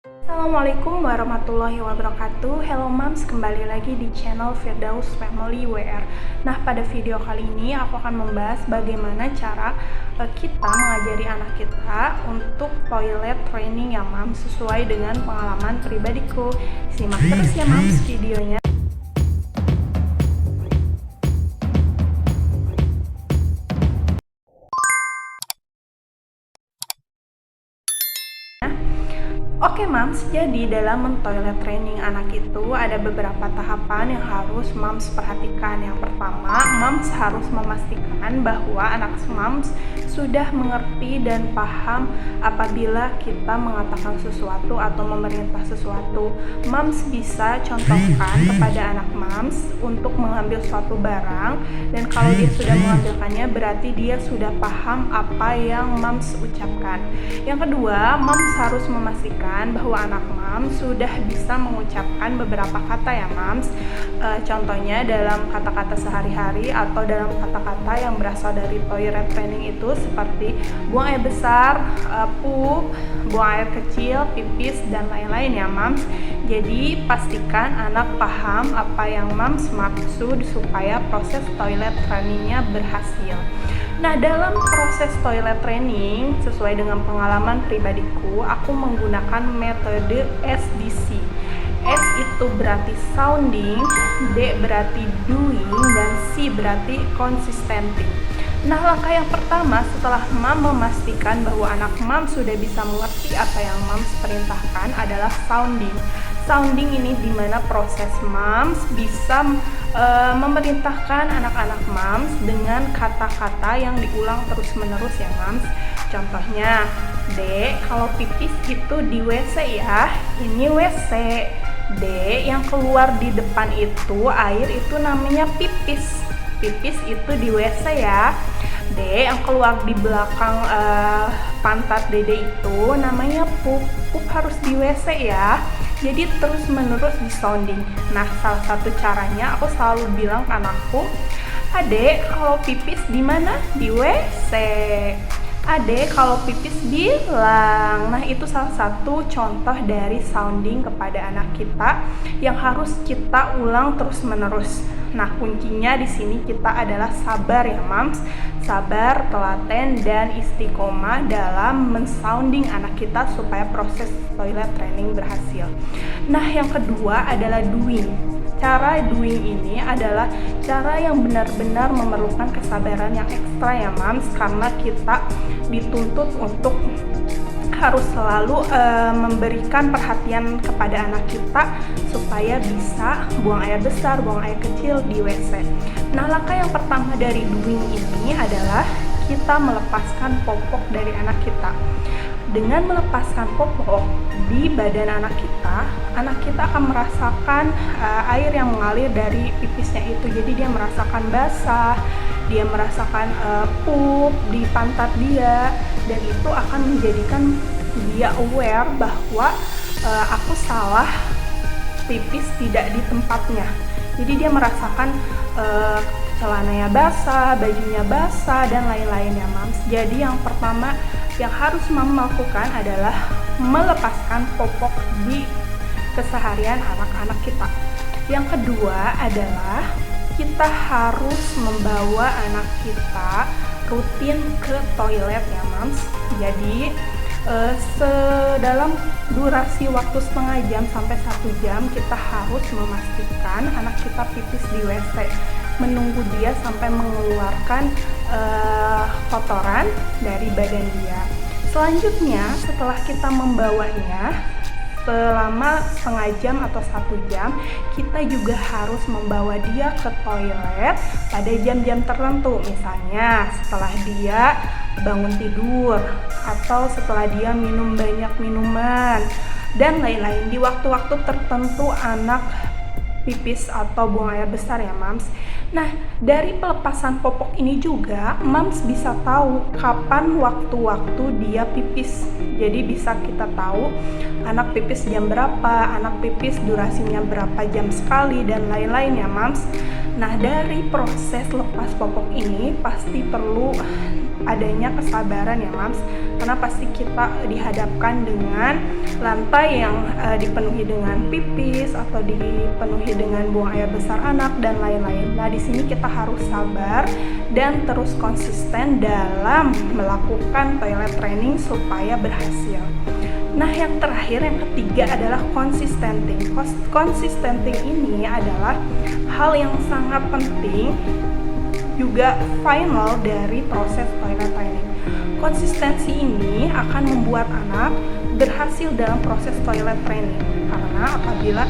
Assalamualaikum warahmatullahi wabarakatuh. Hello moms, kembali lagi di channel Firdaus Family WR. Nah, pada video kali ini aku akan membahas bagaimana cara kita mengajari anak kita untuk toilet training ya moms, sesuai dengan pengalaman pribadiku. Simak terus ya moms videonya. Oke Mams, jadi dalam men-toilet training anak itu ada beberapa tahapan yang harus Mams perhatikan. Yang pertama, Mams harus memastikan bahwa anak Mams sudah mengerti dan paham apabila kita mengatakan sesuatu atau memerintah sesuatu. Mams bisa contohkan kepada anak Mams untuk mengambil suatu barang, dan kalau dia sudah mengambilkannya berarti dia sudah paham apa yang Mams ucapkan. Yang kedua, Mams harus memastikan bahwa anak Mams sudah bisa mengucapkan beberapa kata ya Mams. Contohnya dalam kata-kata sehari-hari atau dalam kata-kata yang berasal dari toilet training itu seperti buang air besar, pup, buang air kecil, pipis, dan lain-lain ya Mams. Jadi pastikan anak paham apa yang Mams maksud supaya proses toilet trainingnya berhasil. Nah, dalam proses toilet training, sesuai dengan pengalaman pribadiku, aku menggunakan metode SDC. S itu berarti sounding, D berarti doing, dan C berarti consistenting. Nah, langkah yang pertama setelah Mam memastikan bahwa anak Mam sudah bisa mengerti apa yang Mams perintahkan adalah sounding. Sounding ini dimana proses Mams bisa memerintahkan anak-anak Mams dengan kata-kata yang diulang terus-menerus ya Mams. Contohnya, D, kalau pipis itu di WC ya, ini WC. D, yang keluar di depan itu, air itu namanya pipis. Pipis itu di WC ya. D, yang keluar di belakang pantat dede itu namanya pup. Pup harus di WC ya. Jadi terus menerus di sounding. Nah, salah satu caranya aku selalu bilang ke anakku, Adek, kalau pipis di mana? Di WC. Adek, kalau pipis bilang. Nah, itu salah satu contoh dari sounding kepada anak kita yang harus kita ulang terus menerus. Nah, kuncinya di sini kita adalah sabar ya Mams. Sabar, telaten, dan istiqomah dalam mensounding anak kita supaya proses toilet training berhasil. Nah, yang kedua adalah doing. Cara doing ini adalah cara yang benar-benar memerlukan kesabaran yang ekstra ya Mams, karena kita dituntut untuk harus selalu memberikan perhatian kepada anak kita supaya bisa buang air besar, buang air kecil di WC. Nah, langkah yang pertama dari doing ini adalah kita melepaskan popok dari anak kita. Dengan melepaskan popok di badan anak kita akan merasakan air yang mengalir dari pipisnya itu. Jadi dia merasakan basah, dia merasakan pup di pantat dia, dan itu akan menjadikan dia aware bahwa aku salah pipis tidak di tempatnya. Jadi dia merasakan celananya basah, bajunya basah, dan lain-lainnya Mams. Jadi yang pertama yang harus Mama lakukan adalah melepaskan popok di keseharian anak-anak kita. Yang kedua adalah kita harus membawa anak kita rutin ke toilet ya Mams. Jadi dalam durasi waktu setengah jam sampai 1 jam kita harus memastikan anak kita pipis di WC, menunggu dia sampai mengeluarkan kotoran dari badan dia. Selanjutnya, setelah kita membawanya selama setengah jam atau 1 jam, kita juga harus membawa dia ke toilet pada jam-jam tertentu. Misalnya setelah dia bangun tidur, atau setelah dia minum banyak minuman, dan lain-lain. Di waktu-waktu tertentu anak pipis atau buang air besar ya Mams. Nah, dari pelepasan popok ini juga Mams bisa tahu kapan waktu-waktu dia pipis. Jadi bisa kita tahu anak pipis jam berapa, anak pipis durasinya berapa jam sekali, dan lain-lain ya Mams. Nah, dari proses lepas popok ini pasti perlu adanya kesabaran ya Mams, karena pasti kita dihadapkan dengan lantai yang dipenuhi dengan pipis atau dipenuhi dengan buang air besar anak dan lain-lain. Nah, di sini kita harus sabar dan terus konsisten dalam melakukan toilet training supaya berhasil. Nah, yang terakhir, yang ketiga adalah consistenting. Consistenting ini adalah hal yang sangat penting, juga final dari proses toilet training. Konsistensi ini akan membuat anak berhasil dalam proses toilet training, karena apabila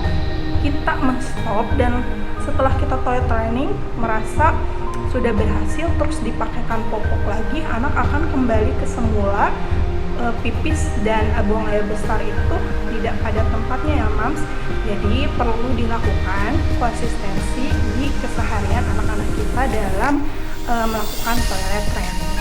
kita men-stop dan setelah kita toilet training merasa sudah berhasil terus dipakaikan popok lagi, anak akan kembali ke semula. Pipis dan buang air besar itu tidak pada tempatnya ya Mams. Jadi perlu dilakukan konsistensi di keseharian anak-anak kita dalam melakukan toilet training.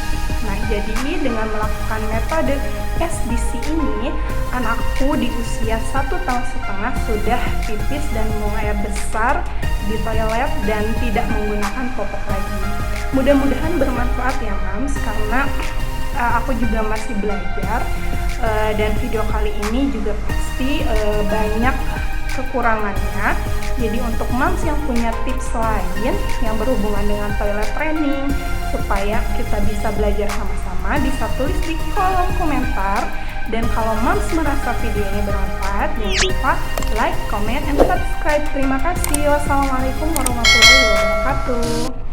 Nah, jadi dengan melakukan metode SDC ini, anakku di usia 1,5 tahun sudah pipis dan buang air besar di toilet dan tidak menggunakan popok lagi. Mudah-mudahan bermanfaat ya Mams, karena aku juga masih belajar dan video kali ini juga pasti banyak kekurangannya. Jadi untuk Mams yang punya tips lain yang berhubungan dengan toilet training supaya kita bisa belajar sama-sama, bisa tulis di kolom komentar. Dan kalau Mams merasa video ini bermanfaat, jangan lupa like, comment, and subscribe. Terima kasih. Wassalamualaikum warahmatullahi wabarakatuh.